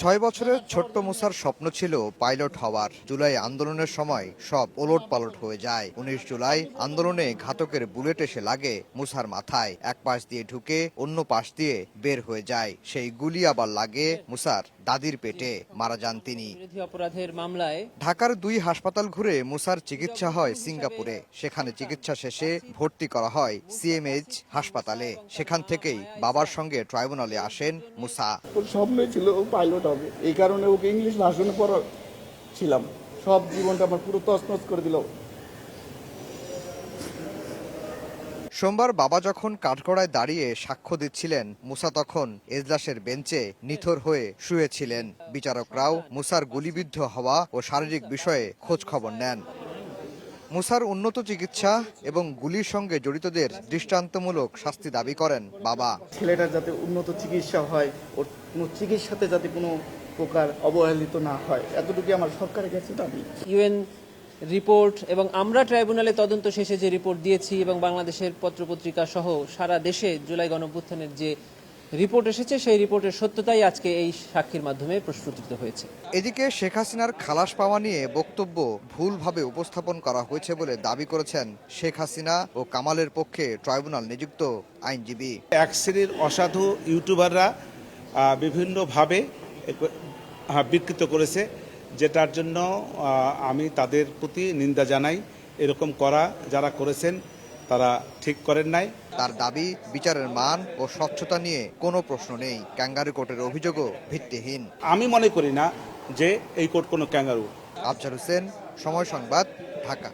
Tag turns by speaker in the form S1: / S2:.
S1: ছয় বছরের ছোট্ট মুসার স্বপ্ন ছিল পাইলট হওয়ার। জুলাই আন্দোলনের সময় সব ওলটপালট হয়ে যায়। ১৯ জুলাই আন্দোলনে ঘাতকের বুলেট এসে লাগে মুসার মাথায়। এক পাশ দিয়ে ঢুকে অন্য পাশ দিয়ে বের হয়ে যায়। সেই গুলি আবার লাগে মুসার দাদির পেটে। মারা যান তিনি।
S2: অপরাধের মামলায়
S1: ঢাকার 2 হাসপাতাল ঘুরে মুসার চিকিৎসা হয় সিঙ্গাপুরে। সেখানে চিকিৎসা শেষে ভর্তি করা হয় সিএমএইচ হাসপাতালে। সেখান থেকেই বাবার সঙ্গে ট্রাইব্যুনালে আসেন মুসা।
S3: ওর স্বপ্নই ছিল ও পাইলট হবে, এই কারণে ওকে ইংলিশ ভার্সনে পড়া ছিলাম। সব জীবনটা আমার পুরো তছনছ করে দিল।
S1: সোমবার বাবা যখন কাঠগড়ায় দাঁড়িয়ে সাক্ষ্য দিচ্ছিলেন, মুসা তখন এজলাসের বেঞ্চে নিথর হয়ে শুয়েছিলেন। বিচারকরাও মুসার গুলিবিদ্ধ হওয়া ও শারীরিক বিষয়ে খোঁজ খবর নেন। মুসার উন্নত চিকিৎসা এবং গুলির সঙ্গে জড়িতদের দৃষ্টান্তমূলক শাস্তি দাবি করেন বাবা।
S3: ছেলেটার যাতে উন্নত চিকিৎসা হয়, ওর কোনো চিকিৎসাতে যাতে কোনো প্রকার অবহেলিত না হয়, এতটুকু আমার সরকারের কাছে দাবি।
S2: ইউএন রিপোর্ট এবং আমরা ট্রাইব্যুনালে তদন্ত শেষে যে রিপোর্ট দিয়েছি এবং বাংলাদেশের পত্রপত্রিকা সহ সারা দেশে জুলাই গণঅভ্যুত্থানের যে রিপোর্ট এসেছে, সেই রিপোর্টের সত্যতাই আজকে এই সাক্ষীর মাধ্যমে প্রস্ফুটিত হয়েছে।
S1: এদিকে শেখ হাসিনার খালাস পাওয়া নিয়ে বক্তব্য ভুলভাবে উপস্থাপন করা হয়েছে বলে দাবি করেছেন শেখ হাসিনা ও কামালের পক্ষে ট্রাইব্যুনাল নিযুক্ত আইনজীবী।
S4: এক শ্রেণীর অসাধু ইউটিউবাররা বিভিন্নভাবে বিকৃত করেছে, যেটার জন্য আমি তাদের প্রতি নিন্দা জানাই। এরকম করা যারা করেছেন তারা ঠিক করেন নাই।
S1: তার দাবি, বিচারের মান ও স্বচ্ছতা নিয়ে কোনো প্রশ্ন নেই। ক্যাঙ্গারু কোর্টের অভিযোগও ভিত্তিহীন।
S4: আমি মনে করি না যে এই কোর্ট কোনো ক্যাঙ্গারু।
S1: আফজাল হোসেন, সময় সংবাদ, ঢাকা।